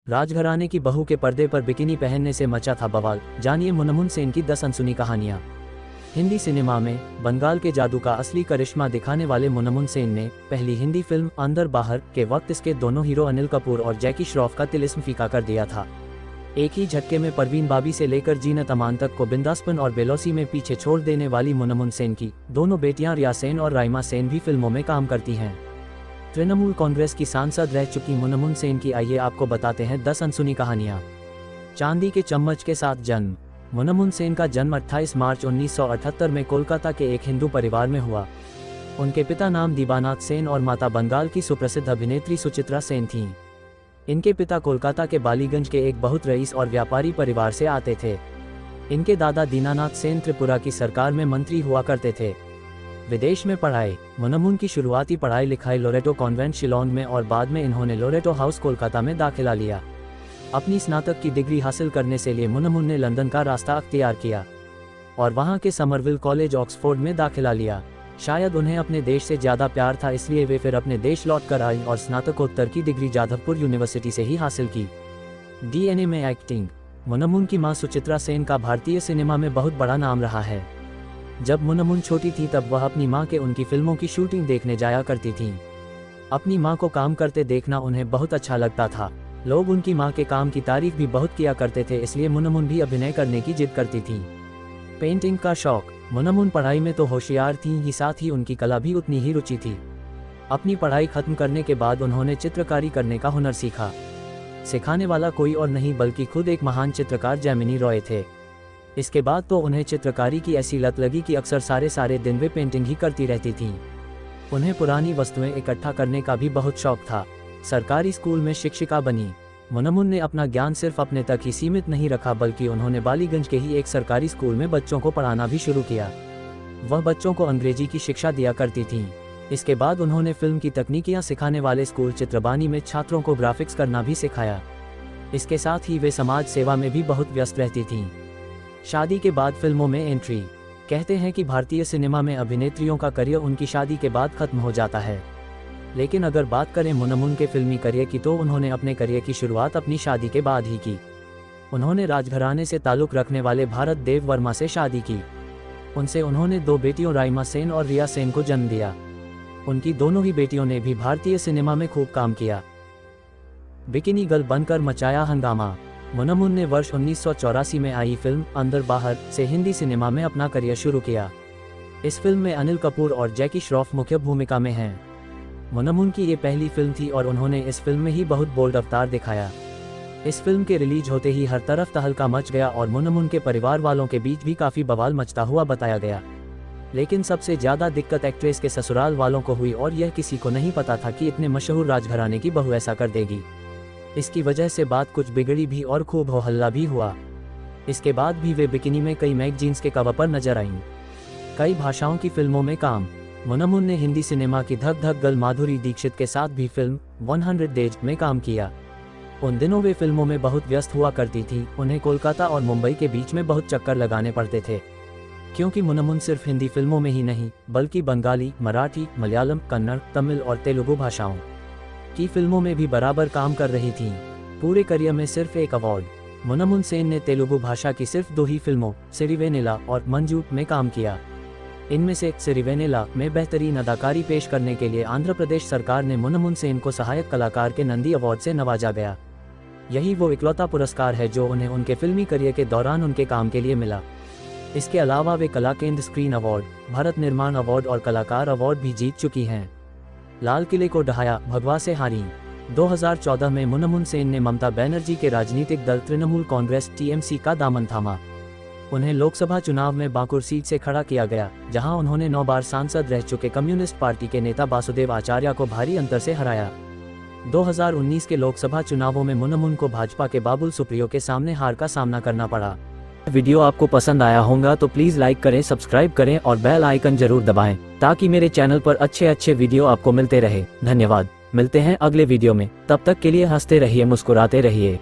राजघराने की बहू के पर्दे पर बिकिनी पहनने से मचा था बवाल। जानिए मुनमुन सेन की 10 अनसुनी कहानियां। हिंदी सिनेमा में बंगाल के जादू का असली करिश्मा दिखाने वाले मुनमुन सेन ने पहली हिंदी फिल्म अंदर बाहर के वक्त इसके दोनों हीरो अनिल कपूर और जैकी श्रॉफ का तिलिस्म फीका कर दिया था। एक ही झटके में परवीन बाबी से लेकर जीनत अमान तक को बिंदासपन और बेलौसी में पीछे छोड़ देने वाली मुनमुन सेन की दोनों बेटियां रिया सेन और राइमा सेन भी फिल्मों में काम करती हैं। तृणमूल कांग्रेस की सांसद रह चुकी मुनमुन सेन की आइए आपको बताते हैं 10 अनसुनी कहानियां। चांदी के चम्मच के साथ जन्म। मुनमुन सेन का जन्म 28 मार्च 1978 में कोलकाता के एक हिंदू परिवार में हुआ। उनके पिता नाम दीबानाथ सेन और माता बंगाल की सुप्रसिद्ध अभिनेत्री सुचित्रा सेन थीं। इनके पिता कोलकाता के बालीगंज के एक बहुत रईस और व्यापारी परिवार से आते थे। इनके दादा दीनानाथ सेन त्रिपुरा की सरकार में मंत्री हुआ करते थे। विदेश में पढ़ाई। मुनमुन की शुरुआती पढ़ाई लिखाई लोरेटो कॉन्वेंट शिलोंग में और बाद में इन्होंने लोरेटो हाउस कोलकाता में दाखिला लिया। अपनी स्नातक की डिग्री हासिल करने से लिए मुनमुन ने लंदन का रास्ता अख्तियार किया और वहां के समरविल कॉलेज ऑक्सफोर्ड में दाखिला लिया। शायद उन्हें अपने देश से ज़्यादा प्यार था, इसलिए वे फिर अपने देश लौट कर आई और स्नातकोत्तर की डिग्री जाधवपुर यूनिवर्सिटी से ही हासिल की। डीएनए में एक्टिंग। मुनमुन की मां सुचित्रा सेन का भारतीय सिनेमा में बहुत बड़ा नाम रहा है। जब मुनमुन छोटी थी तब वह अपनी मां के उनकी फिल्मों की शूटिंग देखने जाया करती थीं। अपनी मां को काम करते देखना उन्हें बहुत अच्छा लगता था। लोग उनकी मां के काम की तारीफ भी बहुत किया करते थे, इसलिए मुनमुन भी अभिनय करने की जिद करती थी। पेंटिंग का शौक। मुनमुन पढ़ाई में तो होशियार थीं ही, साथ ही उनकी कला भी उतनी ही रुचि थी। अपनी पढ़ाई खत्म करने के बाद उन्होंने चित्रकारी करने का हुनर सीखा। सिखाने वाला कोई और नहीं बल्कि खुद एक महान चित्रकार जैमिनी रॉय थे। इसके बाद तो उन्हें चित्रकारी की ऐसी लत लगी कि अक्सर सारे दिन वे पेंटिंग ही करती रहती थीं। उन्हें पुरानी वस्तुएं इकट्ठा करने का भी बहुत शौक था। सरकारी स्कूल में शिक्षिका बनी। मुनमुन ने अपना ज्ञान सिर्फ अपने तक ही सीमित नहीं रखा, बल्कि उन्होंने बालीगंज के ही एक सरकारी स्कूल में बच्चों को पढ़ाना भी शुरू किया। वह बच्चों को अंग्रेजी की शिक्षा दिया करती थीं। इसके बाद उन्होंने फिल्म की तकनीकियां सिखाने वाले स्कूल चित्रबानी में छात्रों को ग्राफिक्स करना भी सिखाया। इसके साथ ही वे समाज सेवा में भी बहुत व्यस्त रहती थीं। शादी के बाद फिल्मों में एंट्री। कहते हैं कि भारतीय सिनेमा में अभिनेत्रियों का करियर उनकी शादी के बाद खत्म हो जाता है, लेकिन अगर बात करें मुनमुन के फिल्मी करियर की तो उन्होंने अपने करियर की शुरुआत अपनी शादी के बाद ही की। उन्होंने राजघराने से ताल्लुक़ रखने वाले भारत देव वर्मा से शादी की। उनसे उन्होंने 2 बेटियों राइमा सेन और रिया सेन को जन्म दिया। उनकी दोनों ही बेटियों ने भी भारतीय सिनेमा में खूब काम किया। बिकिनी गर्ल बनकर मचाया हंगामा। मुनमुन ने वर्ष 1984 में आई फिल्म अंदर बाहर से हिंदी सिनेमा में अपना करियर शुरू किया। इस फिल्म में अनिल कपूर और जैकी श्रॉफ मुख्य भूमिका में हैं। मुनमुन की ये पहली फिल्म थी और उन्होंने इस फिल्म में ही बहुत बोल्ड अवतार दिखाया। इस फिल्म के रिलीज होते ही हर तरफ तहलका मच गया और मुनमुन के परिवार वालों के बीच भी काफ़ी बवाल मचता हुआ बताया गया। लेकिन सबसे ज़्यादा दिक्कत एक्ट्रेस के ससुराल वालों को हुई और यह किसी को नहीं पता था कि इतने मशहूर राजघराने की बहू ऐसा कर देगी। इसकी वजह से बात कुछ बिगड़ी भी और खूब हो हल्ला भी हुआ। इसके बाद भी वे बिकिनी में कई मैगजीन्स के कवर पर नजर आईं। कई भाषाओं की फिल्मों में काम। मुनमुन ने हिंदी सिनेमा की धक धक गर्ल माधुरी दीक्षित के साथ भी फिल्म 100 डेज में काम किया। उन दिनों वे फिल्मों में बहुत व्यस्त हुआ करती थी। उन्हें कोलकाता और मुंबई के बीच में बहुत चक्कर लगाने पड़ते थे, क्योंकि मुनमुन सिर्फ हिंदी फिल्मों में ही नहीं बल्कि बंगाली, मराठी, मलयालम, कन्नड़, तमिल और तेलुगु भाषाओं की फिल्मों में भी बराबर काम कर रही थीं। पूरे करियर में सिर्फ एक अवार्ड। मुनमुन सेन ने तेलुगु भाषा की सिर्फ 2 ही फिल्मों सिरिवेनेला और मंजू में काम किया। इनमें से सिरिवेनेला में बेहतरीन अदाकारी पेश करने के लिए आंध्र प्रदेश सरकार ने मुनमुन सेन को सहायक कलाकार के नंदी अवार्ड से नवाजा गया। यही वो इकलौता पुरस्कार है जो उन्हें उनके फिल्मी करियर के दौरान उनके काम के लिए मिला। इसके अलावा वे कला केंद्र स्क्रीन अवार्ड, भारत निर्माण अवार्ड और कलाकार अवार्ड भी जीत चुकी हैं। लाल किले को ढहाया, भगवा से हारी। 2014 में मुनमुन सेन ने ममता बनर्जी के राजनीतिक दल तृणमूल कांग्रेस टीएमसी का दामन थामा। उन्हें लोकसभा चुनाव में बांकुर सीट से खड़ा किया गया, जहां उन्होंने 9 बार सांसद रह चुके कम्युनिस्ट पार्टी के नेता वासुदेव आचार्य को भारी अंतर से हराया। 2019 के लोकसभा चुनावों में मुनमुन को भाजपा के बाबुल सुप्रियो के सामने हार का सामना करना पड़ा। वीडियो आपको पसंद आया होगा तो प्लीज़ लाइक करें, सब्सक्राइब करें और बेल आइकन जरूर दबाएं ताकि मेरे चैनल पर अच्छे वीडियो आपको मिलते रहे। धन्यवाद। मिलते हैं अगले वीडियो में, तब तक के लिए हंसते रहिए, मुस्कुराते रहिए।